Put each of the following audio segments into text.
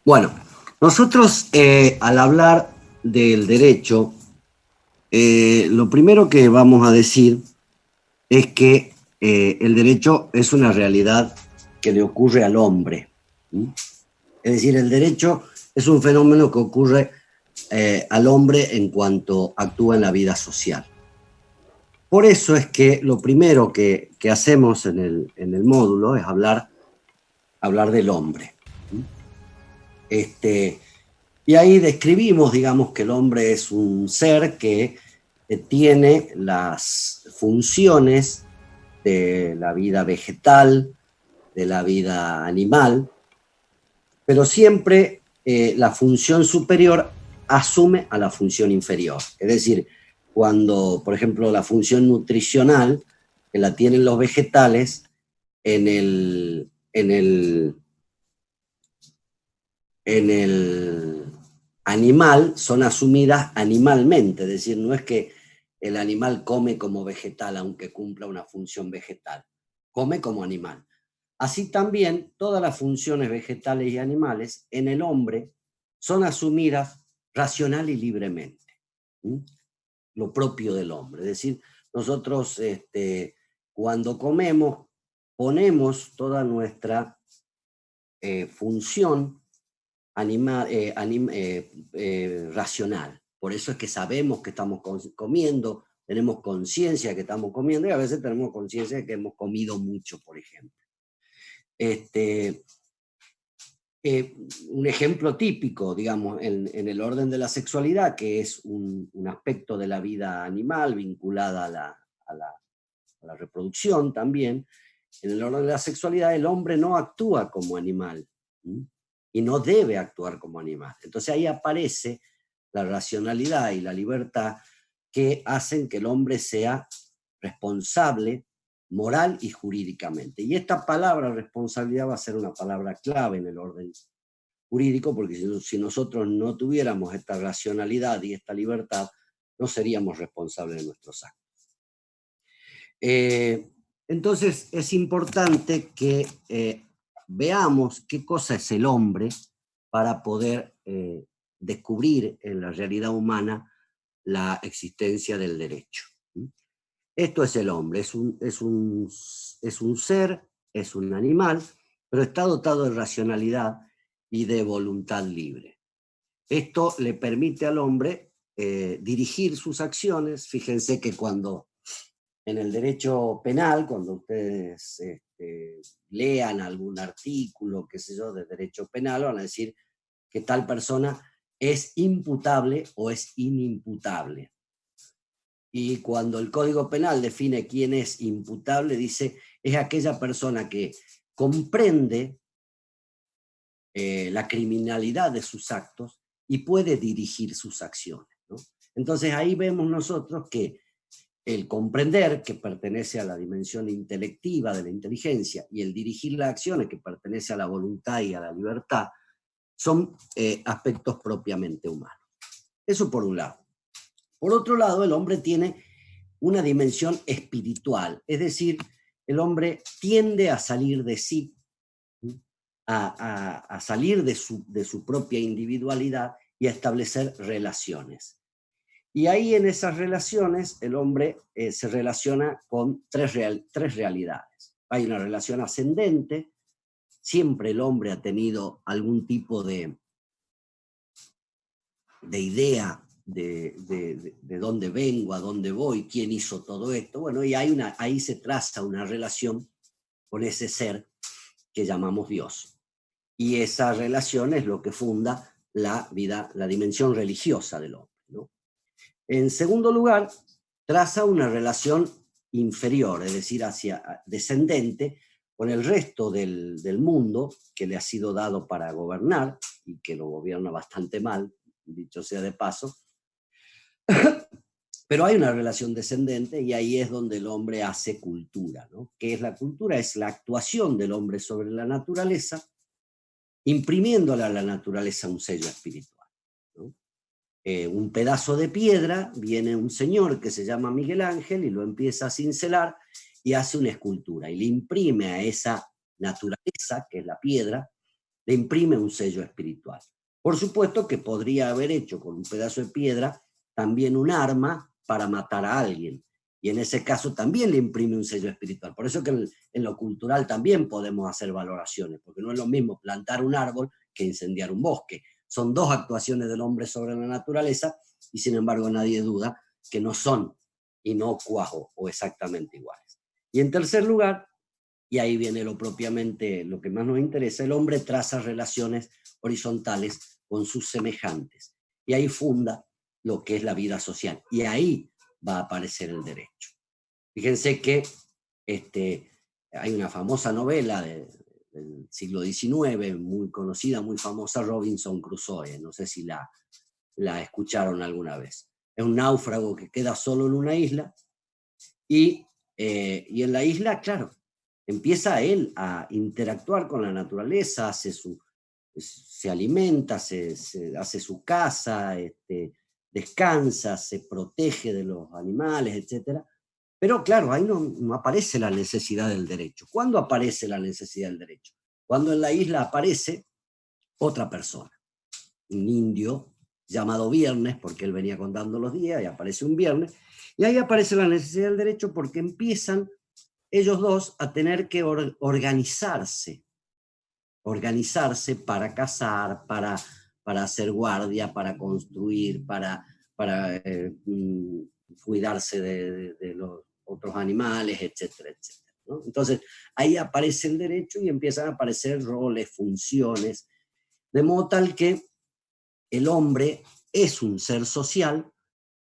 Bueno, nosotros al hablar del derecho, lo primero que vamos a decir es que el derecho es una realidad que le ocurre al hombre. ¿Sí? Es decir, el derecho es un fenómeno que ocurre al hombre en cuanto actúa en la vida social. Por eso es que lo primero que hacemos en el módulo es hablar del hombre. Y ahí describimos, digamos, que el hombre es un ser que tiene las funciones de la vida vegetal, de la vida animal, pero siempre la función superior asume a la función inferior. Es decir, cuando, por ejemplo, la función nutricional, que la tienen los vegetales, en el animal son asumidas animalmente, es decir, no es que el animal come como vegetal aunque cumpla una función vegetal, come como animal. Así también todas las funciones vegetales y animales en el hombre son asumidas racional y libremente, ¿sí? Lo propio del hombre, es decir, nosotros cuando comemos ponemos toda nuestra función racional. Por eso es que sabemos que estamos comiendo, tenemos conciencia de que estamos comiendo y a veces tenemos conciencia de que hemos comido mucho, por ejemplo. Un ejemplo típico, digamos, en el orden de la sexualidad, que es un aspecto de la vida animal vinculada a la reproducción también, en el orden de la sexualidad el hombre no actúa como animal, ¿sí? Y no debe actuar como animal. Entonces ahí aparece la racionalidad y la libertad que hacen que el hombre sea responsable moral y jurídicamente. Y esta palabra responsabilidad va a ser una palabra clave en el orden jurídico, porque si nosotros no tuviéramos esta racionalidad y esta libertad, no seríamos responsables de nuestros actos. Entonces es importante que veamos qué cosa es el hombre para poder descubrir en la realidad humana la existencia del derecho. Esto es el hombre, es un ser, es un animal, pero está dotado de racionalidad y de voluntad libre. Esto le permite al hombre dirigir sus acciones. Fíjense que cuando en el derecho penal, cuando ustedes lean algún artículo, qué sé yo, de derecho penal, van a decir que tal persona es imputable o es inimputable. Y cuando el Código Penal define quién es imputable, dice, es aquella persona que comprende la criminalidad de sus actos y puede dirigir sus acciones, ¿no? Entonces ahí vemos nosotros que el comprender, que pertenece a la dimensión intelectiva de la inteligencia, y el dirigir las acciones, que pertenece a la voluntad y a la libertad, son aspectos propiamente humanos. Eso por un lado. Por otro lado, el hombre tiene una dimensión espiritual, es decir, el hombre tiende a salir de sí, a salir de su propia individualidad y a establecer relaciones. Y ahí en esas relaciones el hombre se relaciona con tres realidades. Hay una relación ascendente, siempre el hombre ha tenido algún tipo de idea de dónde vengo, a dónde voy, quién hizo todo esto. Bueno, y ahí se traza una relación con ese ser que llamamos Dios. Y esa relación es lo que funda la vida, la dimensión religiosa del hombre, ¿no? En segundo lugar, traza una relación inferior, es decir, descendente, con el resto del mundo que le ha sido dado para gobernar, y que lo gobierna bastante mal, dicho sea de paso. Pero hay una relación descendente y ahí es donde el hombre hace cultura, ¿no? ¿Qué es la cultura? Es la actuación del hombre sobre la naturaleza, imprimiéndole a la naturaleza un sello espiritual, ¿no? Un pedazo de piedra, viene un señor que se llama Miguel Ángel y lo empieza a cincelar y hace una escultura y le imprime a esa naturaleza, que es la piedra, le imprime un sello espiritual. Por supuesto que podría haber hecho con un pedazo de piedra también un arma para matar a alguien, y en ese caso también le imprime un sello espiritual. Por eso que en lo cultural también podemos hacer valoraciones, porque no es lo mismo plantar un árbol que incendiar un bosque. Son dos actuaciones del hombre sobre la naturaleza, y sin embargo nadie duda que no son inocuas o exactamente iguales. Y en tercer lugar, y ahí viene lo propiamente, lo que más nos interesa, el hombre traza relaciones horizontales con sus semejantes, y ahí funda lo que es la vida social, y ahí va a aparecer el derecho. Fíjense que hay una famosa novela del siglo XIX, muy conocida, muy famosa, Robinson Crusoe, no sé si la escucharon alguna vez. Es un náufrago que queda solo en una isla, y en la isla, claro, empieza él a interactuar con la naturaleza, se alimenta, se hace su casa, descansa, se protege de los animales, etc. Pero claro, ahí no aparece la necesidad del derecho. ¿Cuándo aparece la necesidad del derecho? Cuando en la isla aparece otra persona, un indio llamado Viernes, porque él venía contando los días, y aparece un viernes, y ahí aparece la necesidad del derecho porque empiezan ellos dos a tener que organizarse para cazar, para hacer guardia, para construir, para cuidarse de los otros animales, etcétera, etcétera, ¿no? Entonces, ahí aparece el derecho y empiezan a aparecer roles, funciones, de modo tal que el hombre es un ser social,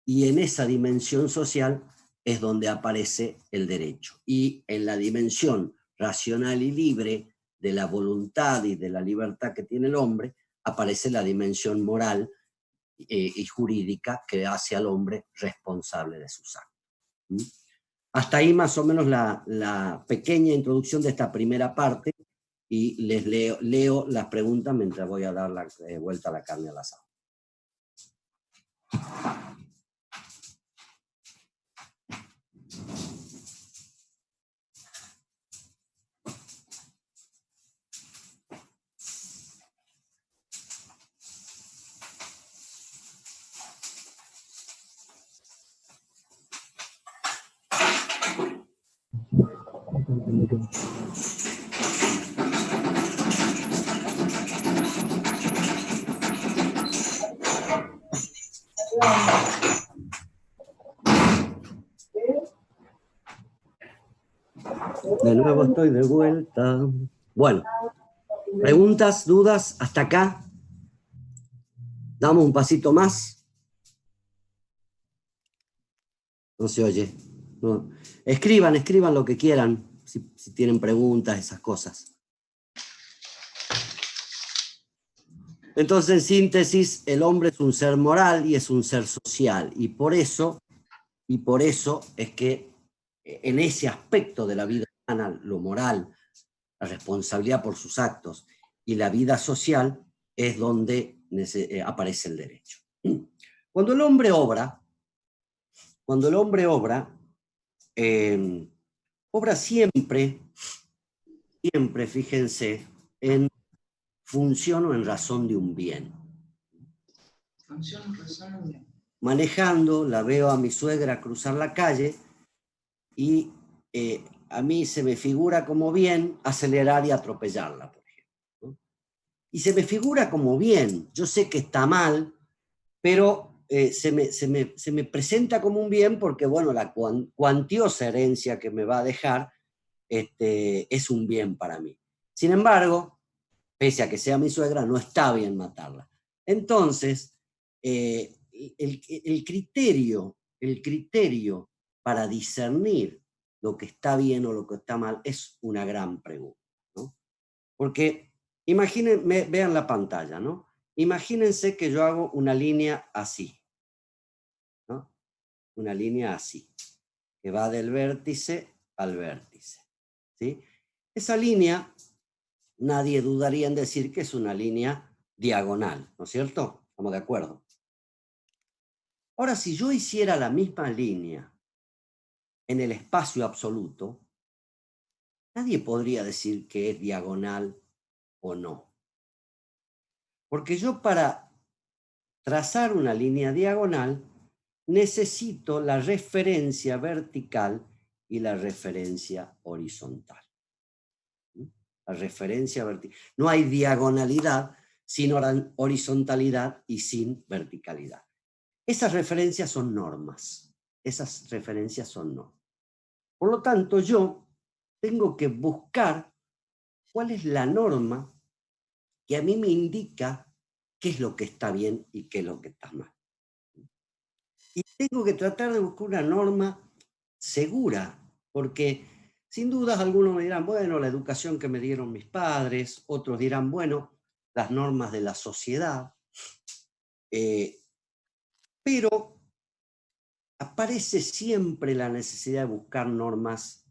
y en esa dimensión social es donde aparece el derecho. Y en la dimensión racional y libre de la voluntad y de la libertad que tiene el hombre, aparece la dimensión moral y jurídica que hace al hombre responsable de sus actos. ¿Mm? Hasta ahí más o menos la pequeña introducción de esta primera parte, y les leo las preguntas mientras voy a dar la vuelta a la carne al asado. De nuevo estoy de vuelta. Bueno, preguntas, dudas, hasta acá. Damos un pasito más. No se oye. No. Escriban lo que quieran, si tienen preguntas, esas cosas. Entonces, en síntesis, el hombre es un ser moral y es un ser social. Y por eso es que en ese aspecto de la vida humana, lo moral, la responsabilidad por sus actos y la vida social, es donde aparece el derecho. Cuando el hombre obra, obra siempre, fíjense, en función o en razón de un bien. Función o razón de un bien. Manejando, la veo a mi suegra cruzar la calle y a mí se me figura como bien acelerar y atropellarla, por ejemplo, ¿no? Y se me figura como bien, yo sé que está mal, pero se me presenta como un bien porque, bueno, la cuantiosa herencia que me va a dejar es un bien para mí. Sin embargo, pese a que sea mi suegra, no está bien matarla. Entonces, el criterio para discernir lo que está bien o lo que está mal es una gran pregunta, ¿no? Porque vean la pantalla, ¿no? Imagínense que yo hago una línea así, ¿no? Una línea así, que va del vértice al vértice, ¿sí? Esa línea, nadie dudaría en decir que es una línea diagonal, ¿no es cierto? ¿Estamos de acuerdo? Ahora, si yo hiciera la misma línea en el espacio absoluto, nadie podría decir que es diagonal o no. Porque yo para trazar una línea diagonal necesito la referencia vertical y la referencia horizontal. La referencia vertical. No hay diagonalidad sin horizontalidad y sin verticalidad. Esas referencias son normas. Esas referencias son normas. Por lo tanto, yo tengo que buscar cuál es la norma que a mí me indica qué es lo que está bien y qué es lo que está mal. Y tengo que tratar de buscar una norma segura, porque sin dudas algunos me dirán, bueno, la educación que me dieron mis padres, otros dirán, bueno, las normas de la sociedad, pero aparece siempre la necesidad de buscar normas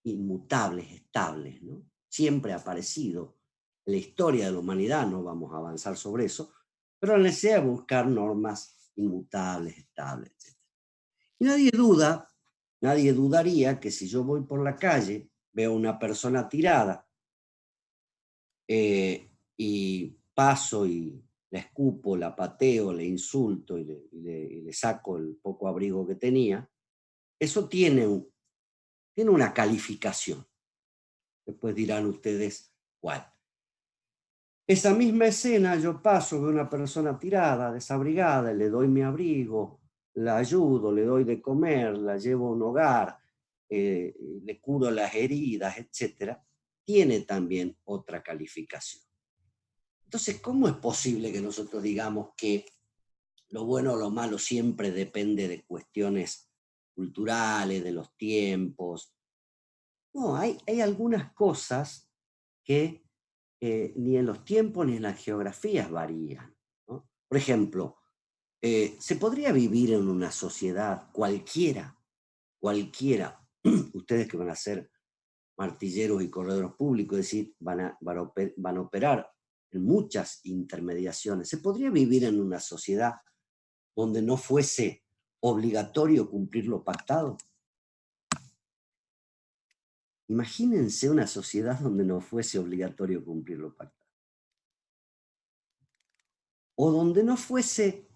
inmutables, estables, ¿no? Siempre ha aparecido. En la historia de la humanidad no vamos a avanzar sobre eso, pero la necesidad de buscar normas inmutables, estables, etc. Y nadie dudaría que si yo voy por la calle, veo a una persona tirada y paso y la escupo, la pateo, le insulto y le saco el poco abrigo que tenía, eso tiene una calificación. Después dirán ustedes cuál. Esa misma escena yo paso de una persona tirada, desabrigada, le doy mi abrigo, la ayudo, le doy de comer, la llevo a un hogar, le curo las heridas, etc. Tiene también otra calificación. Entonces, ¿cómo es posible que nosotros digamos que lo bueno o lo malo siempre depende de cuestiones culturales, de los tiempos? No, hay algunas cosas que ni en los tiempos ni en las geografías varían, ¿no? Por ejemplo, ¿se podría vivir en una sociedad cualquiera, ustedes que van a ser martilleros y corredores públicos, es decir, van a operar en muchas intermediaciones, ¿se podría vivir en una sociedad donde no fuese obligatorio cumplir lo pactado? Imagínense una sociedad donde no fuese obligatorio cumplir lo pactado. O donde no fuese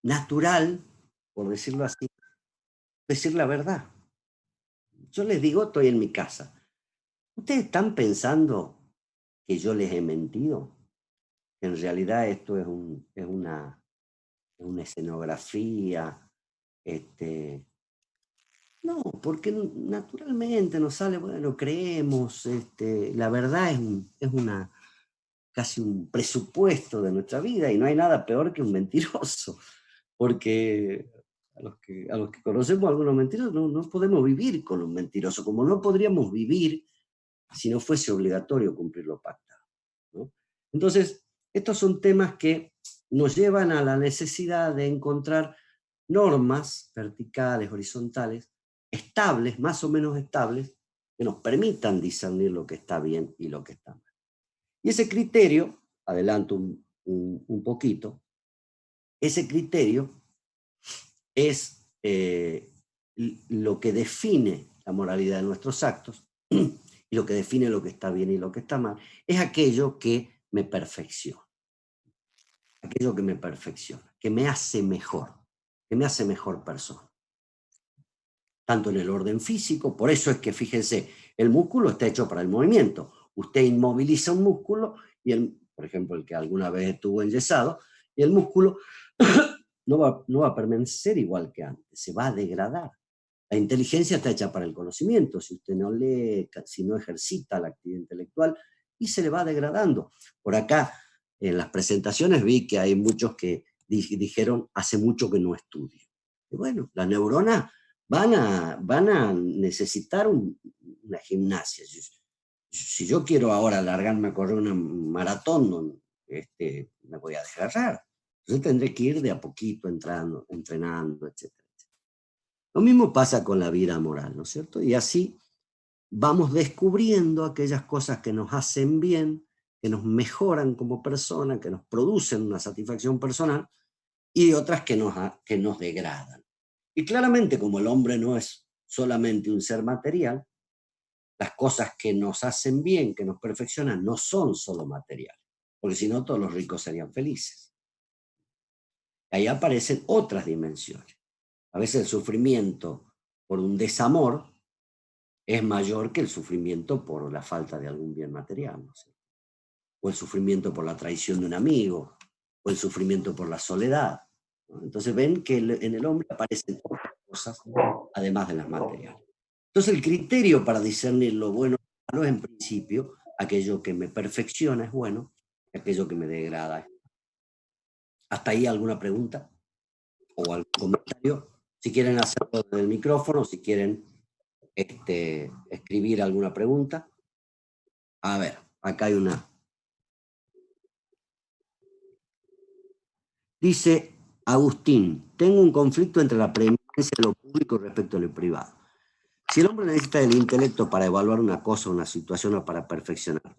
natural, por decirlo así, decir la verdad. Yo les digo, estoy en mi casa. ¿Ustedes están pensando que yo les he mentido? En realidad esto es una escenografía. No, porque naturalmente nos sale, bueno, creemos, la verdad es casi un presupuesto de nuestra vida y no hay nada peor que un mentiroso, porque a los que conocemos a algunos mentirosos no podemos vivir con un mentiroso, como no podríamos vivir si no fuese obligatorio cumplir lo pactado, ¿no? Entonces, estos son temas que nos llevan a la necesidad de encontrar normas verticales, horizontales, estables, más o menos estables, que nos permitan discernir lo que está bien y lo que está mal. Y ese criterio, adelanto un poquito, ese criterio es lo que define la moralidad de nuestros actos y lo que define lo que está bien y lo que está mal, es aquello que me perfecciona. Aquello que me perfecciona, que me hace mejor persona. Tanto en el orden físico, por eso es que fíjense, el músculo está hecho para el movimiento. Usted inmoviliza un músculo, por ejemplo, el que alguna vez estuvo enyesado, y el músculo no va a permanecer igual que antes, se va a degradar. La inteligencia está hecha para el conocimiento, si usted no lee, si no ejercita la actividad intelectual, y se le va degradando. Por acá, en las presentaciones vi que hay muchos que dijeron, hace mucho que no estudio. Y bueno, las neuronas van a necesitar una gimnasia. Si yo quiero ahora largarme a correr una maratón, me voy a desgarrar. Entonces tendré que ir de a poquito entrenando, etc. Lo mismo pasa con la vida moral, ¿no es cierto? Y así vamos descubriendo aquellas cosas que nos hacen bien, que nos mejoran como persona, que nos producen una satisfacción personal, y otras que nos degradan. Y claramente, como el hombre no es solamente un ser material, las cosas que nos hacen bien, que nos perfeccionan, no son solo materiales, porque si no todos los ricos serían felices. Ahí aparecen otras dimensiones. A veces el sufrimiento por un desamor es mayor que el sufrimiento por la falta de algún bien material, ¿no? O el sufrimiento por la traición de un amigo, o el sufrimiento por la soledad, ¿no? Entonces ven que en el hombre aparecen otras cosas, además de las materiales. Entonces el criterio para discernir lo bueno y lo malo es, en principio, aquello que me perfecciona es bueno, y aquello que me degrada es malo. ¿Hasta ahí alguna pregunta o algún comentario? Si quieren hacerlo desde el micrófono, si quieren escribir alguna pregunta. A ver, acá hay una. Dice Agustín, tengo un conflicto entre la preeminencia de lo público respecto a lo privado. Si el hombre necesita del intelecto para evaluar una cosa, una situación o para perfeccionar,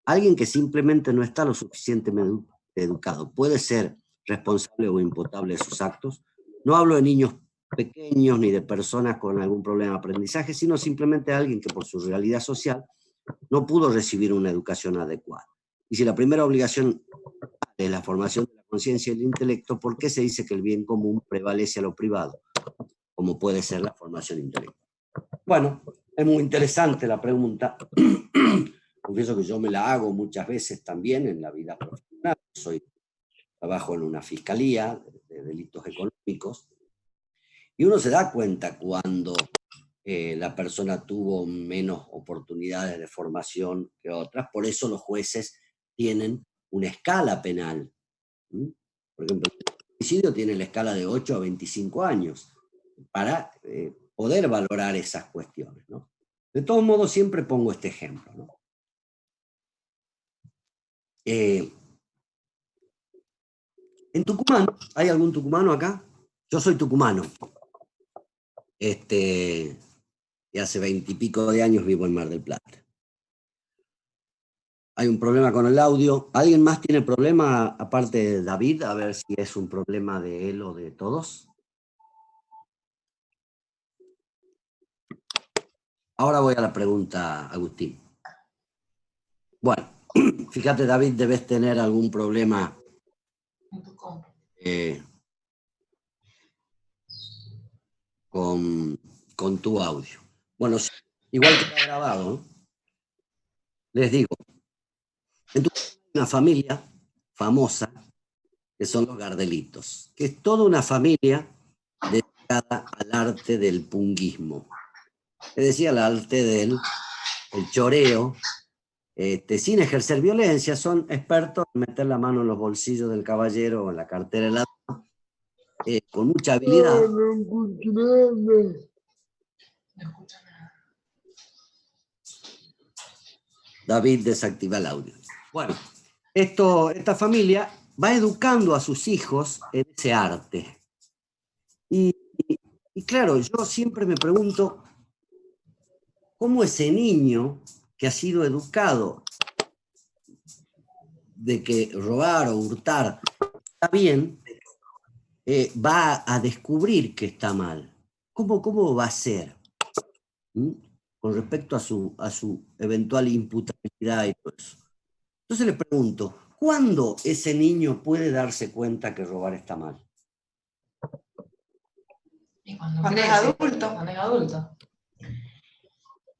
alguien que simplemente no está lo suficientemente educado puede ser responsable o imputable de sus actos. No hablo de niños pequeños ni de personas con algún problema de aprendizaje, sino simplemente alguien que por su realidad social no pudo recibir una educación adecuada. Y si la primera obligación es la formación de la conciencia y el intelecto, ¿por qué se dice que el bien común prevalece a lo privado? Como puede ser la formación intelectual. Bueno, es muy interesante la pregunta. Confieso que yo me la hago muchas veces también en la vida profesional. Trabajo en una fiscalía de delitos económicos y uno se da cuenta cuando la persona tuvo menos oportunidades de formación que otras. Por eso los jueces tienen una escala penal. Por ejemplo, el homicidio tiene la escala de 8 a 25 años para poder valorar esas cuestiones, ¿no? De todos modos, siempre pongo este ejemplo, ¿no? En Tucumán, ¿hay algún tucumano acá? Yo soy tucumano. Y hace 20 y pico de años vivo en Mar del Plata. Hay un problema con el audio. ¿Alguien más tiene problema aparte de David? A ver si es un problema de él o de todos. Ahora voy a la pregunta, Agustín. Bueno, fíjate, David, debes tener algún problema con tu audio. Bueno, igual que está grabado, ¿no? Les digo, en Tucumán hay una familia famosa que son los Gardelitos, que es toda una familia dedicada al arte del punguismo. Es decir, al arte del choreo, sin ejercer violencia. Son expertos en meter la mano en los bolsillos del caballero o en la cartera de la dama, con mucha habilidad. David desactiva el audio. Bueno, esta familia va educando a sus hijos en ese arte. Y claro, yo siempre me pregunto, ¿cómo ese niño que ha sido educado de que robar o hurtar está bien, va a descubrir que está mal? ¿Cómo va a ser? Con respecto a su eventual imputabilidad y todo eso. Entonces le pregunto, ¿cuándo ese niño puede darse cuenta que robar está mal? Y cuando es adulto. Cuando es adulto.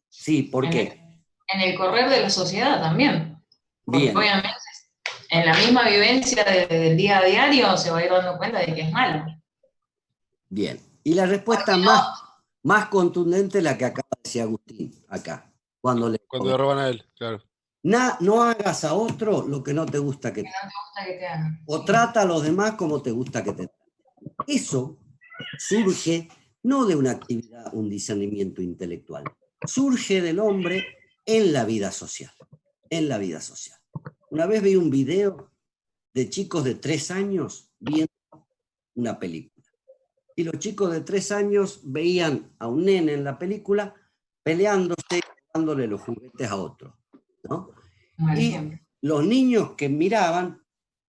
Sí, ¿por qué? En el correr de la sociedad también. Porque Bien. obviamente en la misma vivencia del día a diario se va a ir dando cuenta de que es malo. Bien. Y la respuesta más contundente es la que acaba de decir Agustín, acá. Cuando le roban a él, claro. No hagas a otro lo que no te gusta que te hagan. O trata a los demás como te gusta que te traten. Eso surge no de una actividad, un discernimiento intelectual. Surge del hombre en la vida social. En la vida social. Una vez vi un video de chicos de 3 años viendo una película. Y los chicos de 3 años veían a un nene en la película peleándose y dándole los juguetes a otro, ¿no? Y los niños que miraban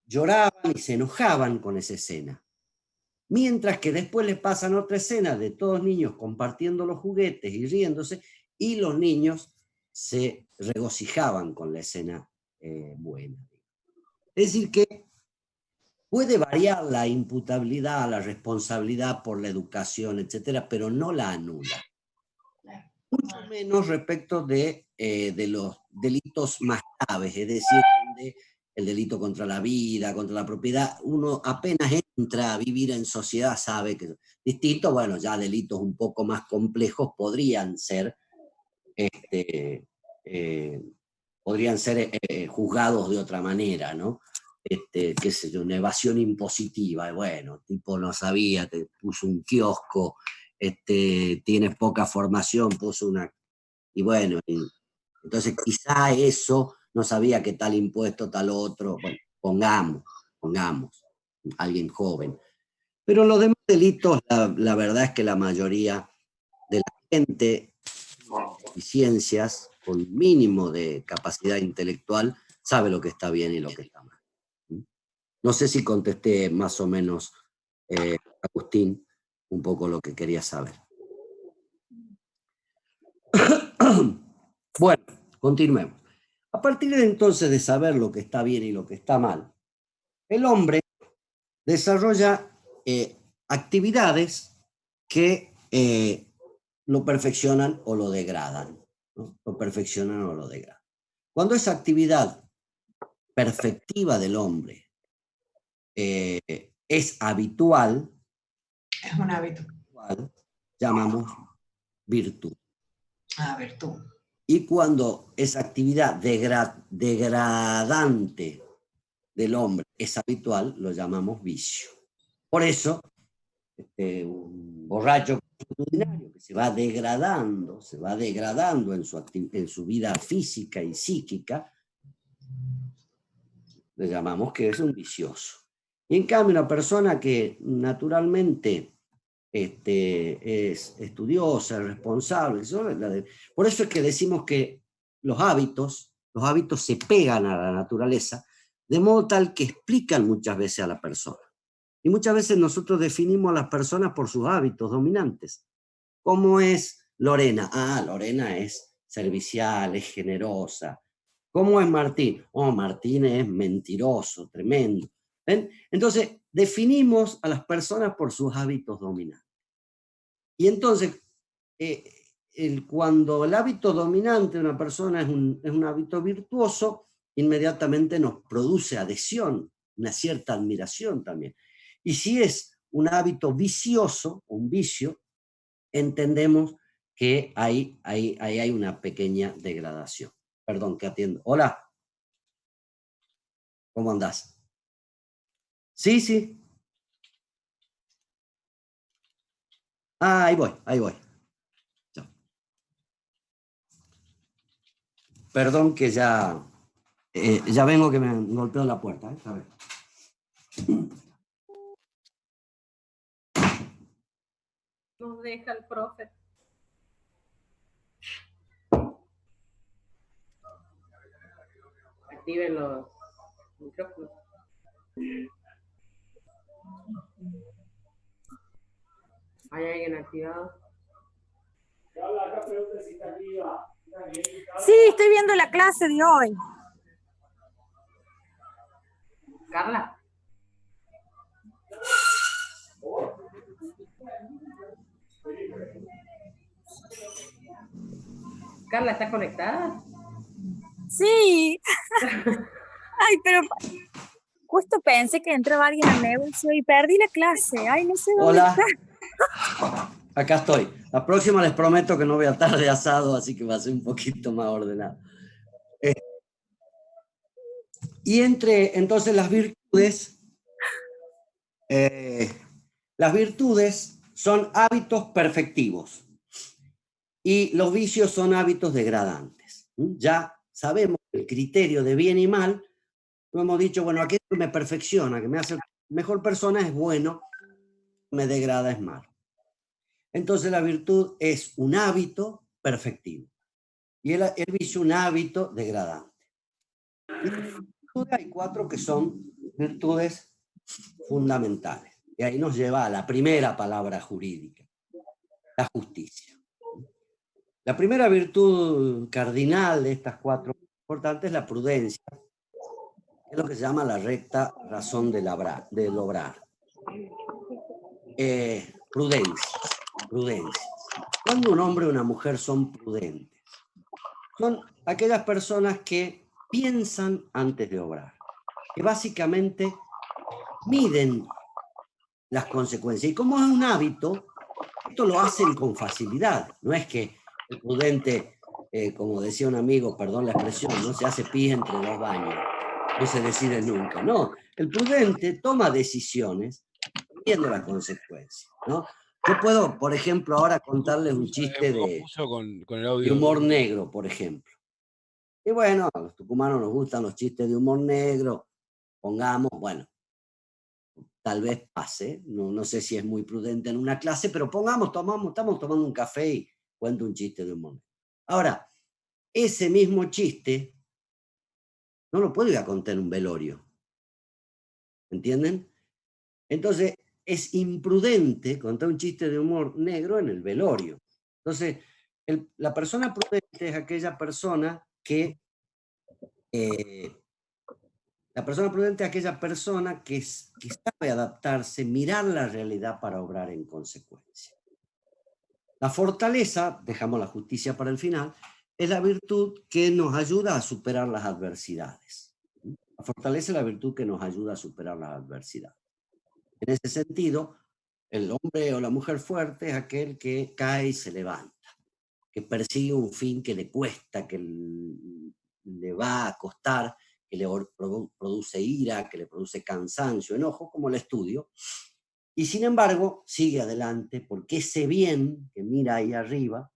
lloraban y se enojaban con esa escena. Mientras que después les pasan otra escena de todos niños compartiendo los juguetes y riéndose, y los niños se regocijaban con la escena buena. Es decir que puede variar la imputabilidad, la responsabilidad por la educación, etcétera, pero no la anula. Mucho menos respecto de los delitos más graves, es decir, el delito contra la vida, contra la propiedad. Uno apenas entra a vivir en sociedad sabe que es distinto. Bueno, ya delitos un poco más complejos podrían ser juzgados de otra manera, ¿no? Qué sé yo, una evasión impositiva, bueno, tipo no sabía, te puso un kiosco, tienes poca formación, puso una... Y bueno, entonces quizá eso, no sabía que tal impuesto, tal otro, bueno, pongamos, alguien joven. Pero los demás delitos, la verdad es que la mayoría de la gente y ciencias con mínimo de capacidad intelectual sabe lo que está bien y lo que está mal. No sé si contesté más o menos, Agustín, un poco lo que quería saber. Bueno, continuemos. A partir de entonces de saber lo que está bien y lo que está mal, el hombre desarrolla actividades que lo perfeccionan o lo degradan, ¿no? Lo perfeccionan o lo degradan. Cuando esa actividad perfectiva del hombre es habitual, es un hábito, llamamos virtud. Virtud. Y cuando esa actividad degradante del hombre es habitual, lo llamamos vicio. Por eso, un borracho consuetudinario que se va degradando en su vida física y psíquica, le llamamos que es un vicioso. Y en cambio, una persona que naturalmente es estudiosa, responsable, por eso es que decimos que los hábitos se pegan a la naturaleza, de modo tal que explican muchas veces a la persona. Y muchas veces nosotros definimos a las personas por sus hábitos dominantes. ¿Cómo es Lorena? Ah, Lorena es servicial, es generosa. ¿Cómo es Martín? Oh, Martín es mentiroso, tremendo. ¿Ven? Entonces, definimos a las personas por sus hábitos dominantes. Y entonces, cuando el hábito dominante de una persona es un hábito virtuoso, inmediatamente nos produce adhesión, una cierta admiración también. Y si es un hábito vicioso, un vicio, entendemos que ahí hay una pequeña degradación. Perdón, que atiendo. Hola. ¿Cómo andás? Sí, sí. Ah, ahí voy. Chao. Perdón que ya vengo, que me golpeó la puerta. A ver. Nos deja el profe. Activen los micrófonos. ¿Hay alguien activado? Sí, estoy viendo la clase de hoy. ¿Carla? ¿Carla está conectada? Sí. Ay, pero justo pensé que entraba alguien al negocio y perdí la clase. Ay, no sé dónde está. Acá estoy. La próxima les prometo que no voy a estar de asado, así que va a ser un poquito más ordenado. Y entonces las virtudes son hábitos perfectivos y los vicios son hábitos degradantes. Ya sabemos el criterio de bien y mal. Lo hemos dicho, bueno, aquello que me perfecciona, que me hace mejor persona es bueno, me degrada es malo. Entonces la virtud es un hábito perfectivo y el vicio un hábito degradante. Y hay 4 que son virtudes fundamentales. Y ahí nos lleva a la primera palabra jurídica, la justicia. La primera virtud cardinal de estas 4 importantes es la prudencia, es lo que se llama la recta razón del obrar. Prudencia. Cuando un hombre o una mujer son prudentes, son aquellas personas que piensan antes de obrar, que básicamente miden las consecuencias. Y como es un hábito, esto lo hacen con facilidad. No es que el prudente, como decía un amigo, perdón la expresión, no se hace pis entre 2 baños, no se decide nunca. No, el prudente toma decisiones viendo las consecuencias, ¿no? Yo puedo, por ejemplo, ahora contarles un chiste de humor negro, por ejemplo. Y bueno, a los tucumanos nos gustan los chistes de humor negro, pongamos, bueno, tal vez pase, no sé si es muy prudente en una clase, pero pongamos, estamos tomando un café y cuento un chiste de humor negro. Ahora, ese mismo chiste no lo puedo ir a contar en un velorio. ¿Entienden? Entonces, es imprudente contar un chiste de humor negro en el velorio. Entonces, la persona prudente es aquella persona que... la persona prudente es aquella persona que sabe adaptarse, mirar la realidad para obrar en consecuencia. La fortaleza, dejamos la justicia para el final, es la virtud que nos ayuda a superar las adversidades. La fortaleza es la virtud que nos ayuda a superar las adversidades. En ese sentido, el hombre o la mujer fuerte es aquel que cae y se levanta, que persigue un fin que le cuesta, que le va a costar, que le produce ira, que le produce cansancio, enojo, como el estudio, y sin embargo sigue adelante porque ese bien que mira ahí arriba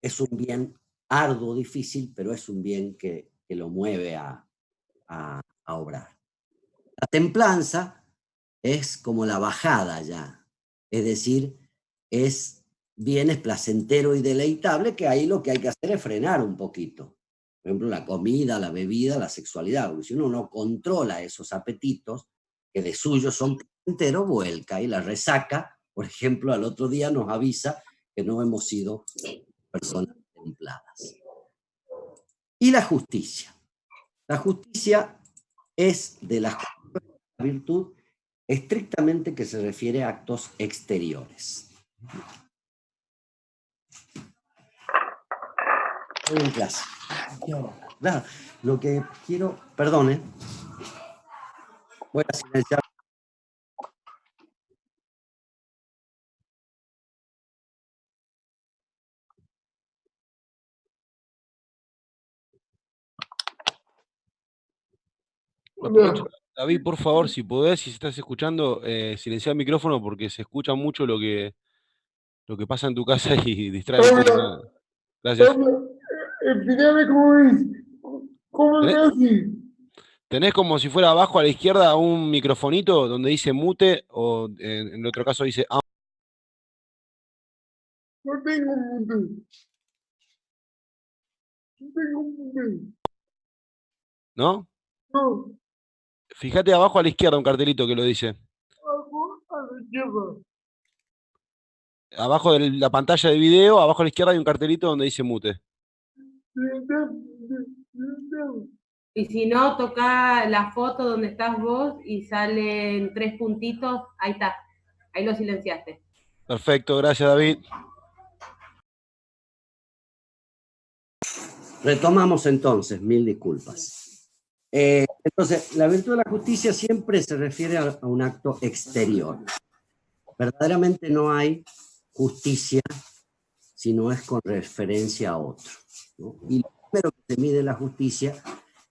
es un bien arduo, difícil, pero es un bien que lo mueve a obrar. La templanza es como la bajada ya, es decir, es bienes placentero y deleitable, que ahí lo que hay que hacer es frenar un poquito. Por ejemplo, la comida, la bebida, la sexualidad, porque si uno no controla esos apetitos, que de suyo son placenteros, vuelca, y la resaca, por ejemplo, al otro día nos avisa que no hemos sido personas templadas. Y la justicia. La justicia es de la virtud estrictamente que se refiere a actos exteriores. En clase. Claro, lo que quiero, perdone, voy a silenciar. David, por favor, si podés, si estás escuchando, silenciar el micrófono porque se escucha mucho lo que pasa en tu casa y distrae un poco. ¿No? Gracias. Explícame cómo es. ¿Cómo es así? Tenés como si fuera abajo a la izquierda un microfonito donde dice mute o en el otro caso dice... No tengo mute. No tengo mute. ¿No? No. Fíjate abajo a la izquierda un cartelito que lo dice. Abajo a la izquierda. Abajo de la pantalla de video, abajo a la izquierda hay un cartelito donde dice mute. Y si no, toca la foto donde estás vos y salen 3 puntitos, ahí está, ahí lo silenciaste. Perfecto, gracias David. Retomamos entonces, mil disculpas. Entonces, la virtud de la justicia siempre se refiere a un acto exterior. Verdaderamente no hay justicia si no es con referencia a otro, ¿no? Y lo primero que se mide la justicia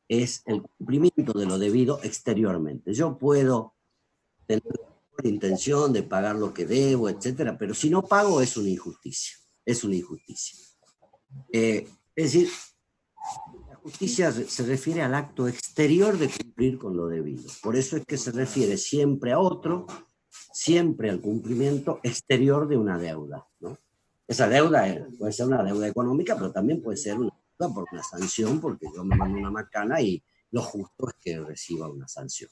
es el cumplimiento de lo debido exteriormente. Yo puedo tener la intención de pagar lo que debo, etcétera, pero si no pago es una injusticia. Es una injusticia. Es decir, la justicia se refiere al acto exterior de cumplir con lo debido. Por eso es que se refiere siempre a otro, siempre al cumplimiento exterior de una deuda, ¿no? Esa deuda puede ser una deuda económica, pero también puede ser una deuda por una sanción, porque yo me mando una macana y lo justo es que reciba una sanción.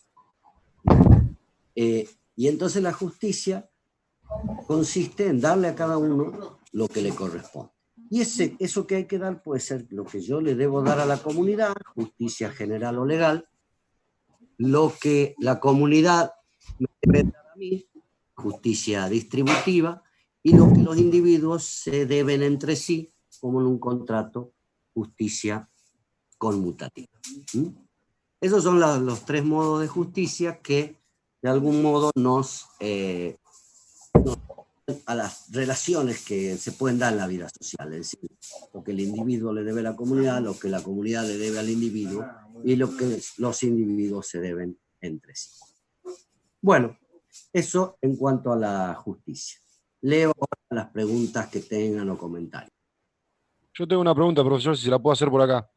Y entonces la justicia consiste en darle a cada uno lo que le corresponde. Y eso que hay que dar puede ser lo que yo le debo dar a la comunidad, justicia general o legal, lo que la comunidad me debe dar a mí, justicia distributiva, y lo que los individuos se deben entre sí, como en un contrato, justicia conmutativa. Esos son los tres modos de justicia que de algún modo nos a las relaciones que se pueden dar en la vida social, es decir, lo que el individuo le debe a la comunidad, lo que la comunidad le debe al individuo y lo que los individuos se deben entre sí. Bueno, eso en cuanto a la justicia. Leo ahora las preguntas que tengan o comentarios. Yo tengo una pregunta, profesor, si se la puedo hacer por acá.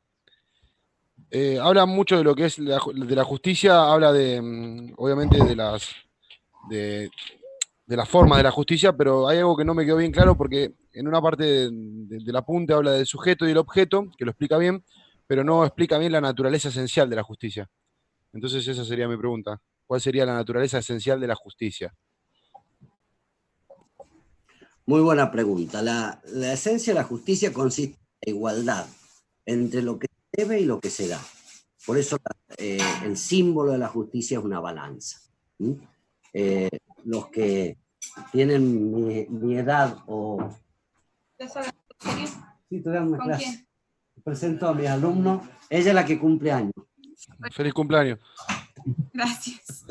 Habla mucho de lo que es de la justicia, habla de, obviamente, de las formas de la justicia, pero hay algo que no me quedó bien claro porque en una parte del apunte habla del sujeto y el objeto, que lo explica bien, pero no explica bien la naturaleza esencial de la justicia. Entonces esa sería mi pregunta. ¿Cuál sería la naturaleza esencial de la justicia? Muy buena pregunta. La esencia de la justicia consiste en la igualdad entre lo que se debe y lo que se da. Por eso el símbolo de la justicia es una balanza. Los que tienen mi edad o... Sí, te dan una clase. ¿Quién? Presento a mi alumno. Ella es la que cumple años. Feliz cumpleaños. Gracias.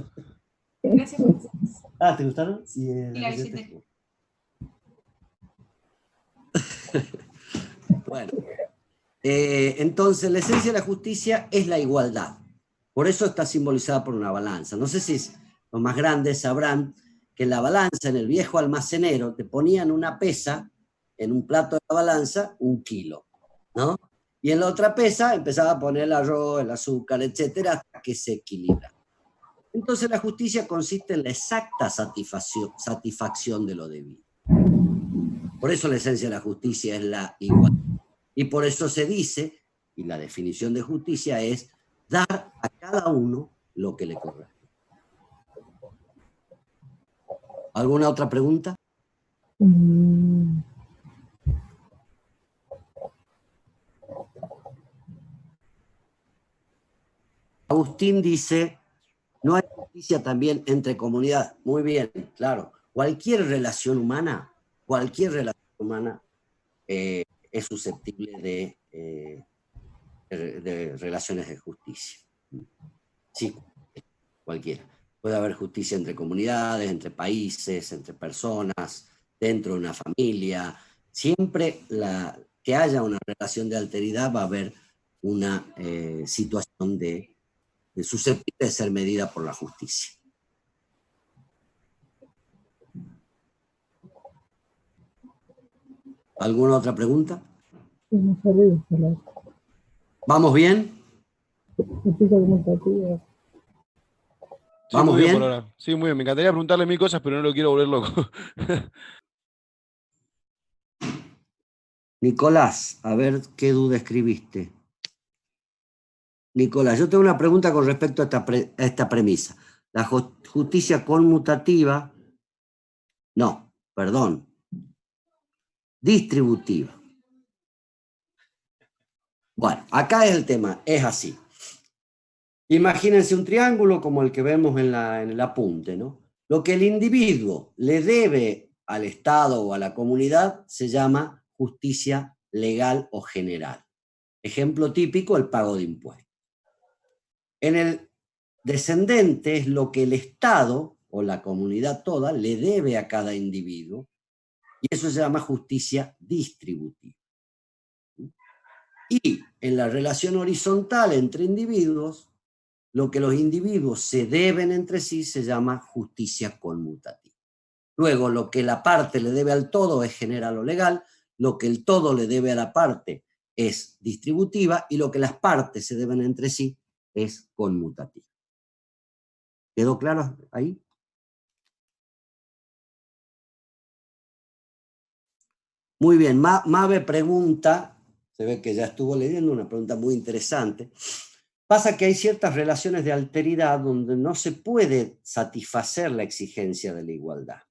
Gracias. Ah, ¿te gustaron? Sí, la visité. Bueno, entonces la esencia de la justicia es la igualdad. Por eso está simbolizada por una balanza. No sé si los más grandes sabrán que en la balanza, en el viejo almacenero, te ponían una pesa, en un plato de la balanza, 1 kilo, ¿no? Y en la otra pesa empezaba a poner el arroz, el azúcar, etcétera, hasta que se equilibra. Entonces la justicia consiste en la exacta satisfacción de lo debido. Por eso la esencia de la justicia es la igualdad. Y por eso se dice, y la definición de justicia es dar a cada uno lo que le corresponde. ¿Alguna otra pregunta? Agustín dice, ¿no hay justicia también entre comunidades? Muy bien, claro. Cualquier relación humana es susceptible de relaciones de justicia. Sí, cualquiera. Puede haber justicia entre comunidades, entre países, entre personas, dentro de una familia. Siempre que haya una relación de alteridad va a haber una situación de susceptible de ser medida por la justicia. ¿Alguna otra pregunta? ¿Vamos bien? Sí, ¿Vamos muy bien? por ahora. Sí, muy bien. Me encantaría preguntarle 1000 cosas, pero no lo quiero volver loco. Nicolás, a ver qué duda escribiste. Nicolás, yo tengo una pregunta con respecto a esta premisa. La justicia conmutativa, no, perdón, distributiva. Bueno, acá es el tema, es así. Imagínense un triángulo como el que vemos en el apunte, ¿no? Lo que el individuo le debe al Estado o a la comunidad se llama justicia legal o general. Ejemplo típico, el pago de impuestos. En el descendente es lo que el Estado o la comunidad toda le debe a cada individuo, y eso se llama justicia distributiva. Y en la relación horizontal entre individuos, lo que los individuos se deben entre sí se llama justicia conmutativa. Luego, lo que la parte le debe al todo es general o legal, lo que el todo le debe a la parte es distributiva, y lo que las partes se deben entre sí es conmutativa. ¿Quedó claro ahí? Muy bien, Mabe pregunta, se ve que ya estuvo leyendo, una pregunta muy interesante. Pasa que hay ciertas relaciones de alteridad donde no se puede satisfacer la exigencia de la igualdad.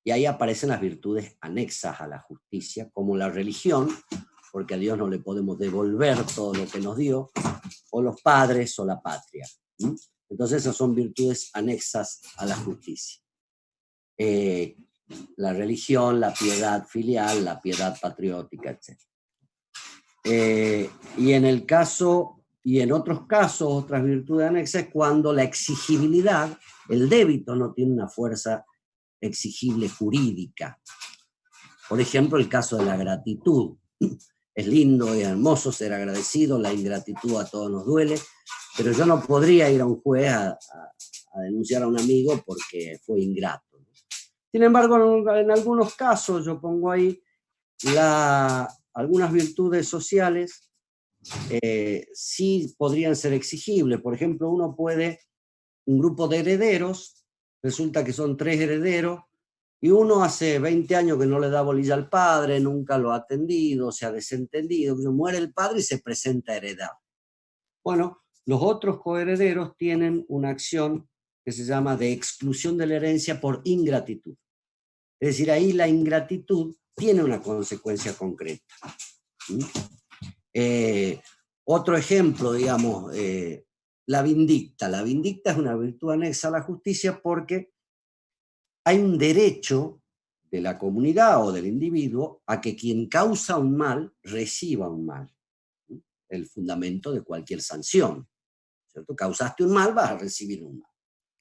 Y ahí aparecen las virtudes anexas a la justicia, como la religión, porque a Dios no le podemos devolver todo lo que nos dio, o los padres o la patria. Entonces esas son virtudes anexas a la justicia. La religión, la piedad filial, la piedad patriótica, etc. Y en otros casos, otras virtudes anexas, es cuando la exigibilidad, el débito no tiene una fuerza exigible jurídica. Por ejemplo, el caso de la gratitud. Es lindo y hermoso ser agradecido, la ingratitud a todos nos duele, pero yo no podría ir a un juez a denunciar a un amigo porque fue ingrato. Sin embargo, en algunos casos, yo pongo ahí algunas virtudes sociales sí podrían ser exigibles. Por ejemplo, un grupo de herederos, resulta que son 3 herederos, y uno hace 20 años que no le da bolilla al padre, nunca lo ha atendido, se ha desentendido, muere el padre y se presenta a heredar. Bueno, los otros coherederos tienen una acción que se llama de exclusión de la herencia por ingratitud. Es decir, ahí la ingratitud tiene una consecuencia concreta. Otro ejemplo, digamos, la vindicta. La vindicta es una virtud anexa a la justicia porque hay un derecho de la comunidad o del individuo a que quien causa un mal reciba un mal. El fundamento de cualquier sanción, ¿cierto? Causaste un mal, vas a recibir un mal.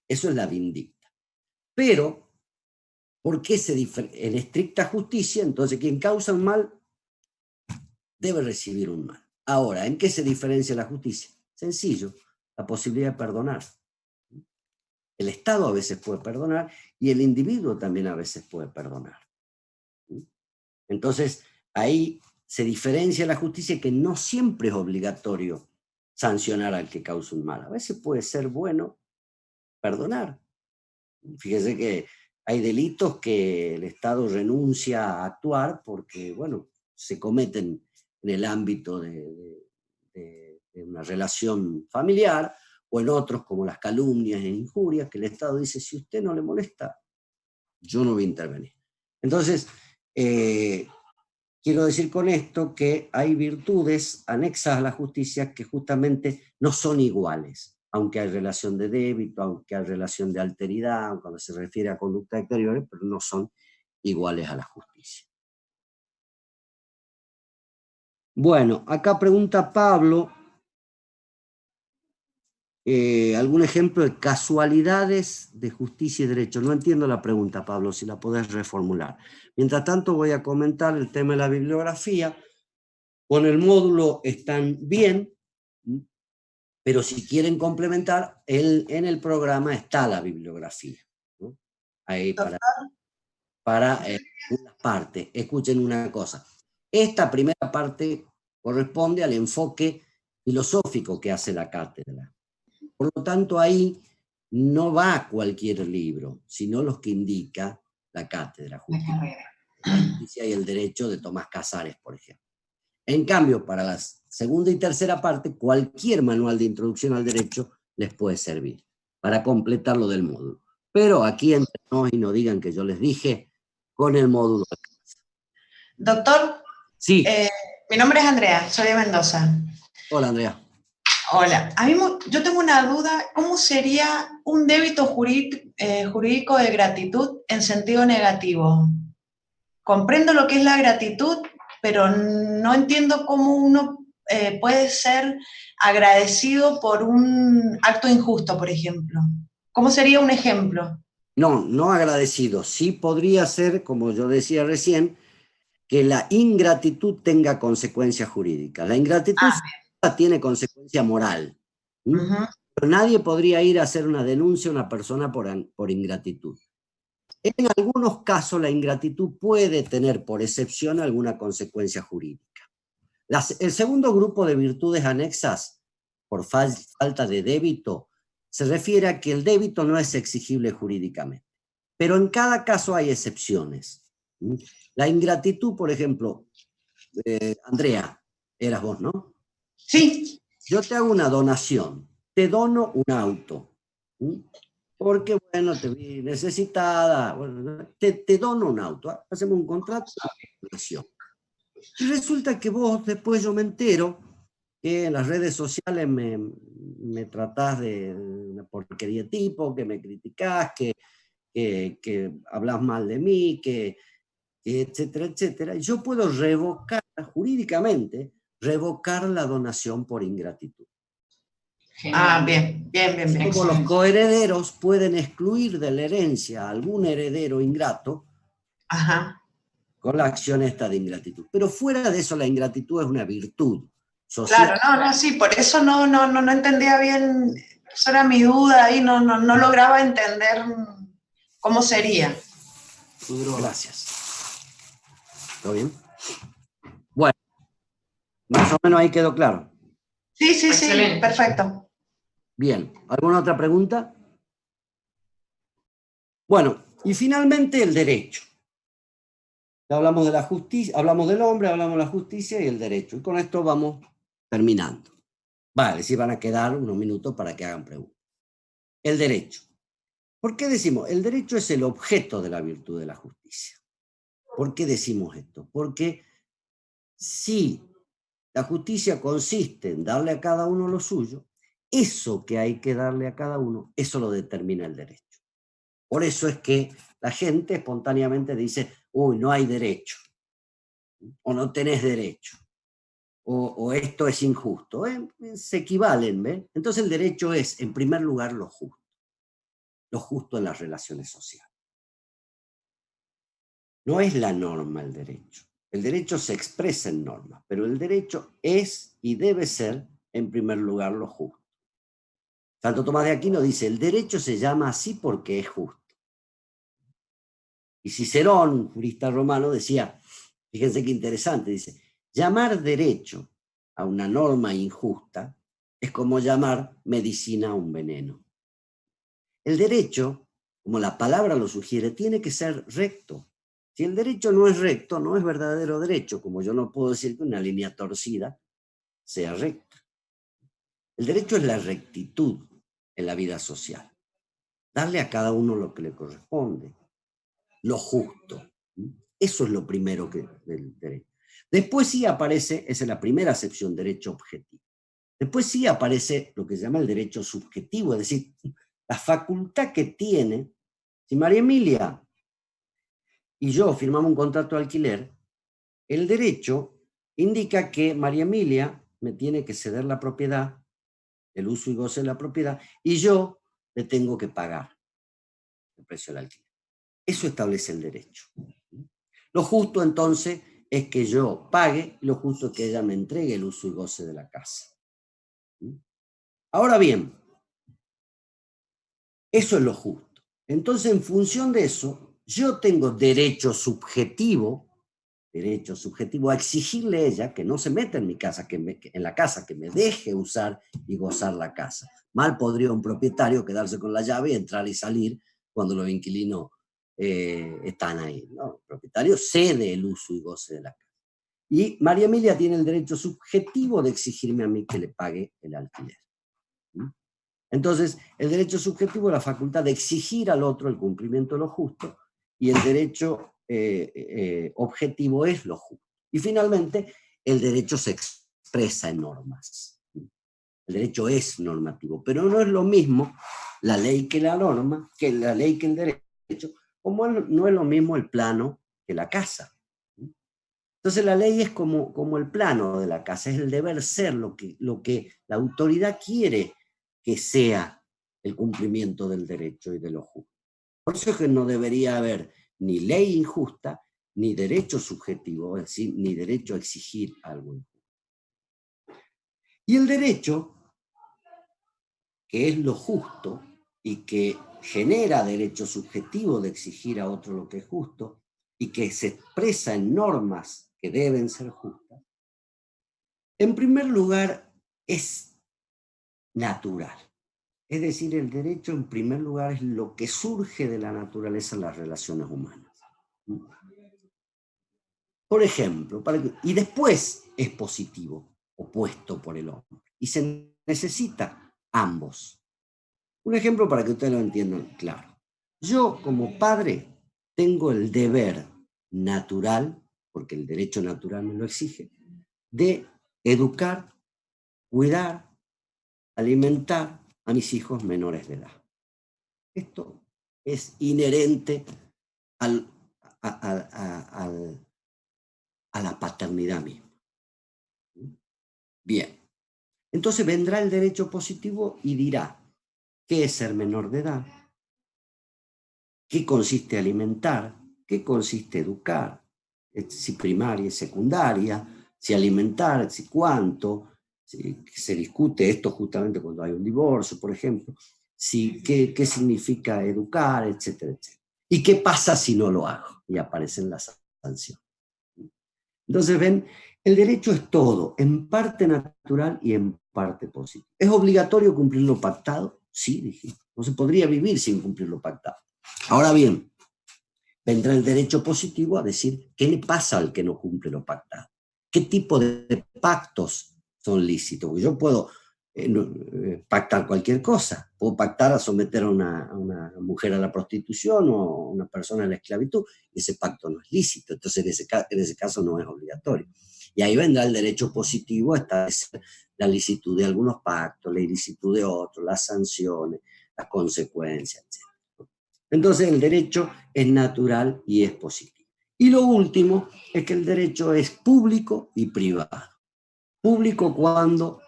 Eso es la vindicta. Pero, ¿por qué en estricta justicia, entonces quien causa un mal debe recibir un mal? Ahora, ¿en qué se diferencia la justicia? Sencillo, la posibilidad de perdonar. El Estado a veces puede perdonar y el individuo también a veces puede perdonar. Entonces, ahí se diferencia la justicia, que no siempre es obligatorio sancionar al que causa un mal. A veces puede ser bueno perdonar. Fíjese que hay delitos que el Estado renuncia a actuar porque, bueno, se cometen en el ámbito de una relación familiar, o en otros como las calumnias e injurias, que el Estado dice, si usted no le molesta, yo no voy a intervenir. Entonces, quiero decir con esto que hay virtudes anexas a la justicia que justamente no son iguales, aunque hay relación de débito, aunque hay relación de alteridad, cuando se refiere a conductas exteriores, pero no son iguales a la justicia. Bueno, acá pregunta Pablo, ¿algún ejemplo de casualidades de justicia y derecho? No entiendo la pregunta, Pablo, si la podés reformular. Mientras tanto voy a comentar el tema de la bibliografía. Con el módulo están bien, pero si quieren complementar, en el programa está la bibliografía, ¿no? Ahí para una parte. Escuchen una cosa. Esta primera parte corresponde al enfoque filosófico que hace la cátedra. Por lo tanto, ahí no va cualquier libro, sino los que indica la cátedra. Justicia y el derecho de Tomás Casares, por ejemplo. En cambio, para la segunda y tercera parte, cualquier manual de introducción al derecho les puede servir para completar lo del módulo. Pero aquí entre nos y no digan que yo les dije, con el módulo. Doctor, sí. Mi nombre es Andrea, soy de Mendoza. Hola, Andrea. Hola, yo tengo una duda, ¿cómo sería un débito jurídico de gratitud en sentido negativo? Comprendo lo que es la gratitud, pero no entiendo cómo uno puede ser agradecido por un acto injusto, por ejemplo. ¿Cómo sería un ejemplo? No agradecido. Sí podría ser, como yo decía recién, que la ingratitud tenga consecuencia jurídica. La ingratitud tiene consecuencia moral. Pero nadie podría ir a hacer una denuncia a una persona por ingratitud. En algunos casos la ingratitud puede tener por excepción alguna consecuencia jurídica. El segundo grupo de virtudes anexas por falta de débito se refiere a que el débito no es exigible jurídicamente, pero en cada caso hay excepciones. La ingratitud, por ejemplo, Andrea, eras vos, ¿no? Sí. Yo te hago una donación, te dono un auto. porque, bueno, te vi necesitada, bueno, te dono un auto, hacemos un contrato de donación. Y resulta que vos, después yo me entero que en las redes sociales me tratás de una porquería de tipo, que me criticás, que hablas mal de mí, que etcétera, etcétera. Y yo puedo revocar, jurídicamente, revocar la donación por ingratitud. Ah, bien, bien, bien, bien. Como los coherederos pueden excluir de la herencia a algún heredero ingrato, Ajá. con la acción esta de ingratitud. Pero fuera de eso, la ingratitud es una virtud social. Claro, no, sí, por eso no entendía bien, eso era mi duda ahí, no lograba entender cómo sería. Gracias. ¿Todo bien? Bueno, más o menos ahí quedó claro. Sí, sí, Excelente. sí, perfecto. Bien, ¿alguna otra pregunta? Bueno, y finalmente el derecho. Ya hablamos de la justicia, hablamos del hombre, hablamos de la justicia y el derecho. Y con esto vamos terminando. Vale, sí van a quedar unos minutos para que hagan preguntas. El derecho. ¿Por qué decimos? El derecho es el objeto de la virtud de la justicia. ¿Por qué decimos esto? Porque si la justicia consiste en darle a cada uno lo suyo, eso que hay que darle a cada uno, eso lo determina el derecho. Por eso es que la gente espontáneamente dice, uy, no hay derecho, o no tenés derecho, o esto es injusto. Se equivalen, ¿ves? Entonces el derecho es, en primer lugar, lo justo en las relaciones sociales. No es la norma el derecho. El derecho se expresa en normas, pero el derecho es y debe ser, en primer lugar, lo justo. Santo Tomás de Aquino dice, el derecho se llama así porque es justo. Y Cicerón, jurista romano, decía, fíjense qué interesante, dice, llamar derecho a una norma injusta es como llamar medicina a un veneno. El derecho, como la palabra lo sugiere, tiene que ser recto. Si el derecho no es recto, no es verdadero derecho, como yo no puedo decir que una línea torcida sea recta. El derecho es la rectitud en la vida social. Darle a cada uno lo que le corresponde, lo justo. Eso es lo primero del derecho. Después sí aparece, esa es la primera acepción, derecho objetivo. Después sí aparece lo que se llama el derecho subjetivo, es decir, la facultad que tiene, si María Emilia y yo firmamos un contrato de alquiler, el derecho indica que María Emilia me tiene que ceder la propiedad, el uso y goce de la propiedad, y yo le tengo que pagar el precio del alquiler. Eso establece el derecho. Lo justo entonces es que yo pague, y lo justo es que ella me entregue el uso y goce de la casa. Ahora bien, eso es lo justo. Entonces, en función de eso, yo tengo derecho subjetivo a exigirle a ella que no se meta en mi casa, en la casa, que me deje usar y gozar la casa. Mal podría un propietario quedarse con la llave y entrar y salir cuando los inquilinos están ahí, ¿no? El propietario cede el uso y goce de la casa. Y María Emilia tiene el derecho subjetivo de exigirme a mí que le pague el alquiler. Entonces, el derecho subjetivo es la facultad de exigir al otro el cumplimiento de lo justo, y el derecho objetivo es lo justo. Y finalmente, el derecho se expresa en normas. El derecho es normativo, pero no es lo mismo la ley que la norma, que la ley que el derecho, como no es lo mismo el plano que la casa. Entonces la ley es como el plano de la casa, es el deber ser, lo que la autoridad quiere que sea el cumplimiento del derecho y de lo justo. Por eso es que no debería haber ni ley injusta, ni derecho subjetivo, es decir, ni derecho a exigir algo injusto. Y el derecho, que es lo justo y que genera derecho subjetivo de exigir a otro lo que es justo y que se expresa en normas que deben ser justas, en primer lugar es natural. Es decir, el derecho en primer lugar es lo que surge de la naturaleza en las relaciones humanas. Por ejemplo, y después es positivo, opuesto por el hombre. Y se necesita ambos. Un ejemplo para que ustedes lo entiendan claro. Yo, como padre, tengo el deber natural, porque el derecho natural me lo exige, de educar, cuidar, alimentar a mis hijos menores de edad. Esto es inherente a la paternidad misma. Bien. Entonces vendrá el derecho positivo y dirá qué es ser menor de edad, qué consiste alimentar, qué consiste educar, si primaria y secundaria, si alimentar, si cuánto, si se discute esto justamente cuando hay un divorcio, por ejemplo, si, qué significa educar, etcétera, etcétera. ¿Y qué pasa si no lo hago? Y aparecen las sanciones. Entonces, ven, el derecho es todo, en parte natural y en parte positivo. ¿Es obligatorio cumplir lo pactado? Sí, dije. No se podría vivir sin cumplir lo pactado. Ahora bien, vendrá el derecho positivo a decir qué le pasa al que no cumple lo pactado. ¿Qué tipo de pactos son lícitos? Porque yo puedo pactar cualquier cosa. Puedo pactar a someter a una mujer a la prostitución o a una persona a la esclavitud, y ese pacto no es lícito. Entonces, en ese caso no es obligatorio. Y ahí vendrá el derecho positivo a establecer la licitud de algunos pactos, la ilicitud de otros, las sanciones, las consecuencias, etc. Entonces, el derecho es natural y es positivo. Y lo último es que el derecho es público y privado. Público cuando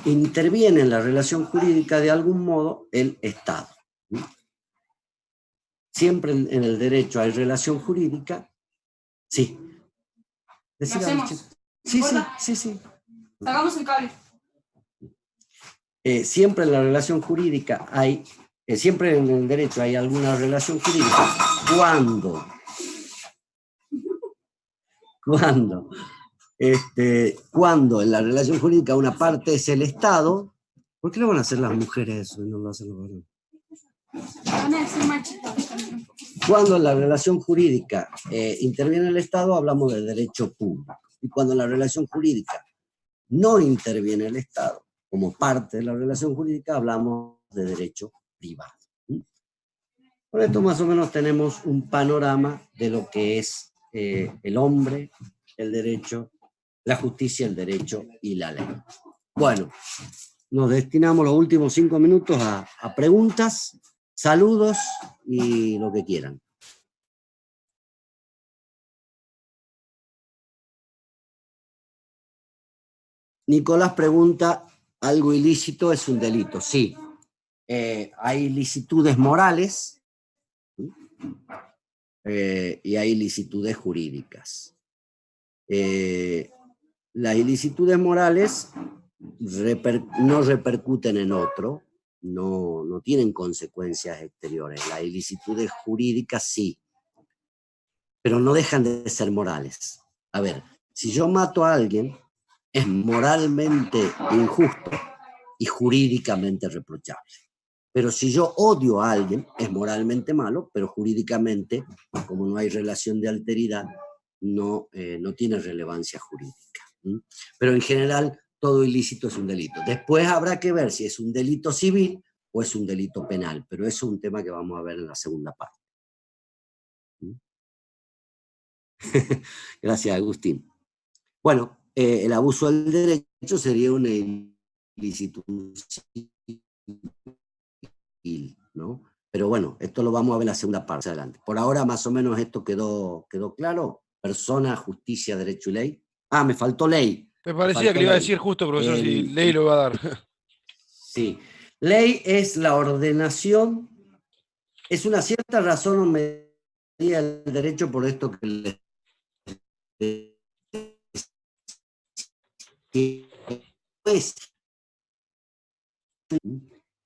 interviene en la relación jurídica de algún modo el Estado. Siempre en el derecho hay relación jurídica. Sí. Lo hacemos. Sí. Sacamos el cable. Siempre en la relación jurídica hay, siempre en el derecho hay alguna relación jurídica cuando en la relación jurídica una parte es el Estado. ¿Por qué lo van a hacer las mujeres eso y no lo hacen los varones? Van a ser machitos. Cuando en la relación jurídica interviene el Estado, hablamos de derecho público. Y cuando en la relación jurídica no interviene el Estado, como parte de la relación jurídica, hablamos de derecho privado. Con esto más o menos tenemos un panorama de lo que es el hombre, el derecho, la justicia, el derecho y la ley. Bueno, nos destinamos los últimos 5 minutos a preguntas, saludos y lo que quieran. Nicolás pregunta, ¿algo ilícito es un delito? Sí. Hay ilicitudes morales y hay ilicitudes jurídicas. Las ilicitudes morales no repercuten en otro, no tienen consecuencias exteriores. Las ilicitudes jurídicas sí, pero no dejan de ser morales. A ver, si yo mato a alguien, es moralmente injusto y jurídicamente reprochable. Pero si yo odio a alguien, es moralmente malo, pero jurídicamente, como no hay relación de alteridad, no tiene relevancia jurídica. Pero en general, todo ilícito es un delito. Después habrá que ver si es un delito civil o es un delito penal, pero eso es un tema que vamos a ver en la segunda parte. Gracias, Agustín. Bueno, el abuso del derecho sería una ilicitud civil, ¿no? Pero bueno, esto lo vamos a ver en la segunda parte adelante. Por ahora, más o menos, esto quedó claro. Persona, justicia, derecho y ley. Ah, me faltó ley. Me parecía que le iba a decir justo, profesor, si ley lo iba a dar. Sí. Ley es la ordenación, es una cierta razón o medida del derecho, por esto que les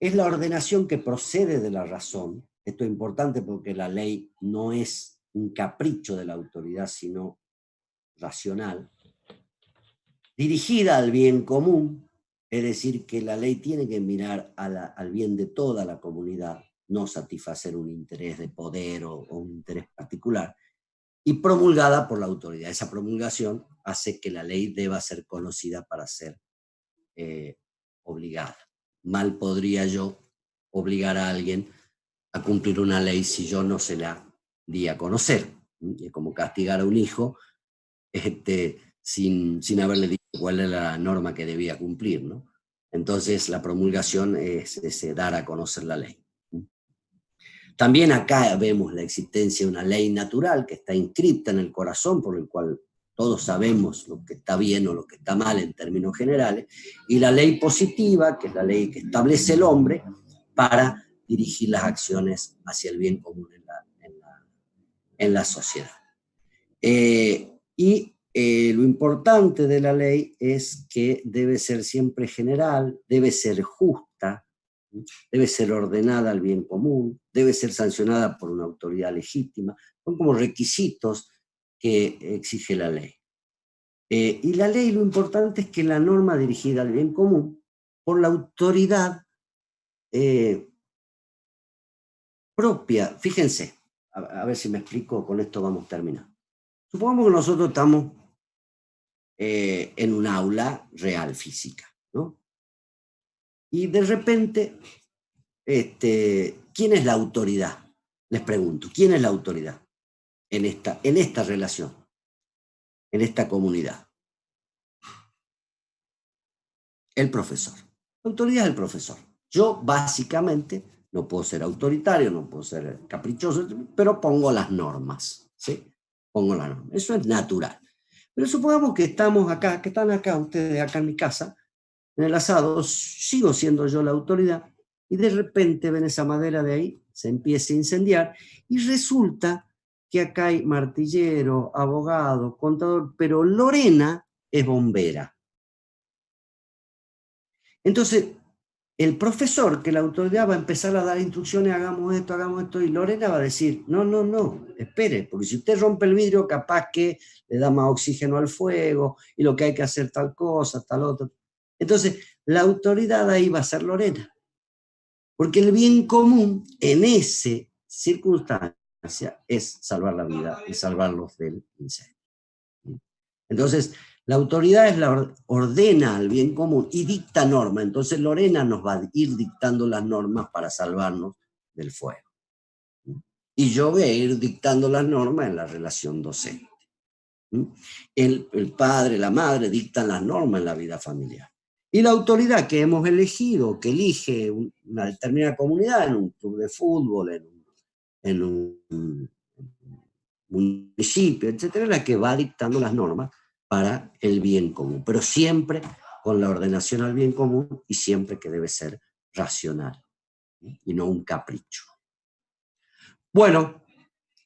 es la ordenación que procede de la razón. Esto es importante porque la ley no es un capricho de la autoridad, sino racional, dirigida al bien común, es decir, que la ley tiene que mirar al bien de toda la comunidad, no satisfacer un interés de poder o un interés particular, y promulgada por la autoridad. Esa promulgación hace que la ley deba ser conocida para ser obligada. Mal podría yo obligar a alguien a cumplir una ley si yo no se la di a conocer. Es como castigar a un hijo sin haberle dicho cuál era la norma que debía cumplir, ¿no? Entonces la promulgación es dar a conocer la ley. También acá vemos la existencia de una ley natural que está inscripta en el corazón, por el cual todos sabemos lo que está bien o lo que está mal en términos generales, y la ley positiva, que es la ley que establece el hombre para dirigir las acciones hacia el bien común en la sociedad. Lo importante de la ley es que debe ser siempre general, debe ser justa, debe ser ordenada al bien común, debe ser sancionada por una autoridad legítima. Son como requisitos que exige la ley. Y la ley, lo importante es que la norma dirigida al bien común por la autoridad propia. Fíjense, a ver si me explico, con esto vamos a terminar. Supongamos que nosotros estamos en un aula real física, ¿no? Y de repente, ¿quién es la autoridad? Les pregunto, ¿quién es la autoridad en esta relación, en esta comunidad? El profesor. La autoridad es el profesor. Yo básicamente no puedo ser autoritario, no puedo ser caprichoso, pero pongo las normas, ¿sí? Pongo las normas. Eso es natural. Pero supongamos que estamos acá, que están acá ustedes, acá en mi casa, en el asado, sigo siendo yo la autoridad, y de repente ven esa madera de ahí, se empieza a incendiar, y resulta que acá hay martillero, abogado, contador, pero Lorena es bombera. Entonces, el profesor, que la autoridad va a empezar a dar instrucciones, hagamos esto, y Lorena va a decir, no, espere, porque si usted rompe el vidrio, capaz que le da más oxígeno al fuego, y lo que hay que hacer tal cosa, tal otra. Entonces, la autoridad ahí va a ser Lorena. Porque el bien común en esa circunstancia es salvar la vida y salvarlos del incendio. Entonces, la autoridad es ordena al bien común y dicta normas. Entonces, Lorena nos va a ir dictando las normas para salvarnos del fuego. Y yo voy a ir dictando las normas en la relación docente. El padre, la madre dictan las normas en la vida familiar. Y la autoridad que hemos elegido, que elige una determinada comunidad, en un club de fútbol, en un municipio, etcétera, es la que va dictando las normas para el bien común, pero siempre con la ordenación al bien común y siempre que debe ser racional y no un capricho. Bueno,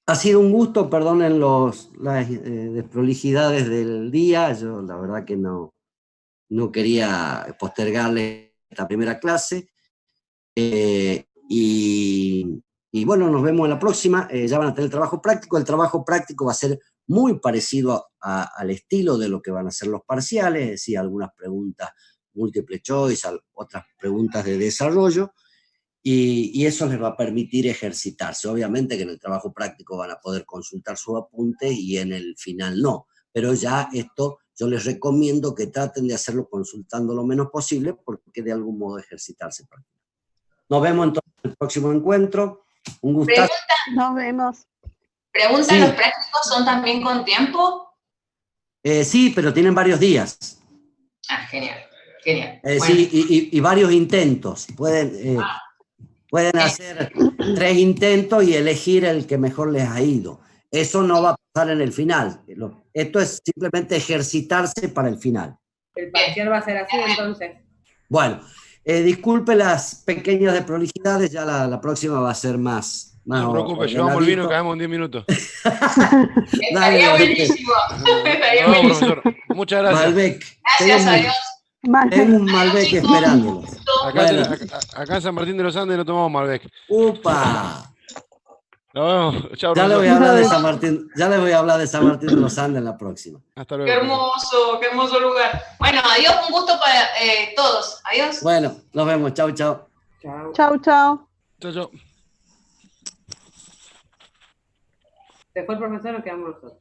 ha sido un gusto, perdonen las desprolijidades del día, yo la verdad que no quería postergarle esta primera clase, y bueno, nos vemos en la próxima. Ya van a tener el trabajo práctico va a ser muy parecido al estilo de lo que van a ser los parciales, es decir, algunas preguntas múltiple choice, otras preguntas de desarrollo, y eso les va a permitir ejercitarse. Obviamente que en el trabajo práctico van a poder consultar sus apuntes y en el final no, pero ya esto yo les recomiendo que traten de hacerlo consultando lo menos posible, porque de algún modo ejercitarse. Nos vemos entonces en el próximo encuentro. Un gustazo. Nos vemos. Pregunta, Sí. ¿los prácticos son también con tiempo? Sí, pero tienen varios días. Ah, genial. Bueno. Sí, y varios intentos. Pueden hacer 3 intentos y elegir el que mejor les ha ido. Eso no va a pasar en el final. Esto es simplemente ejercitarse para el final. El parcial va a ser así, entonces. Bueno, disculpe las pequeñas desprolijidades, ya la próxima va a ser más No se preocupe, llevamos el vino y caemos en 10 minutos. Estaría buenísimo. Estaría buenísimo. Profesor, muchas gracias. Malbec. Gracias a Dios. Tengo un Malbec esperándolos. Acá en San Martín de los Andes no tomamos Malbec. ¡Upa! Nos vemos. Chao, Ya les voy profesor. a hablar de San Martín, de los Andes en la próxima. Hasta luego. Qué hermoso lugar. Bueno, adiós, un gusto para todos. Adiós. Bueno, nos vemos. Chau. Chau. Chao. ¿Se fue el profesor o quedamos nosotros?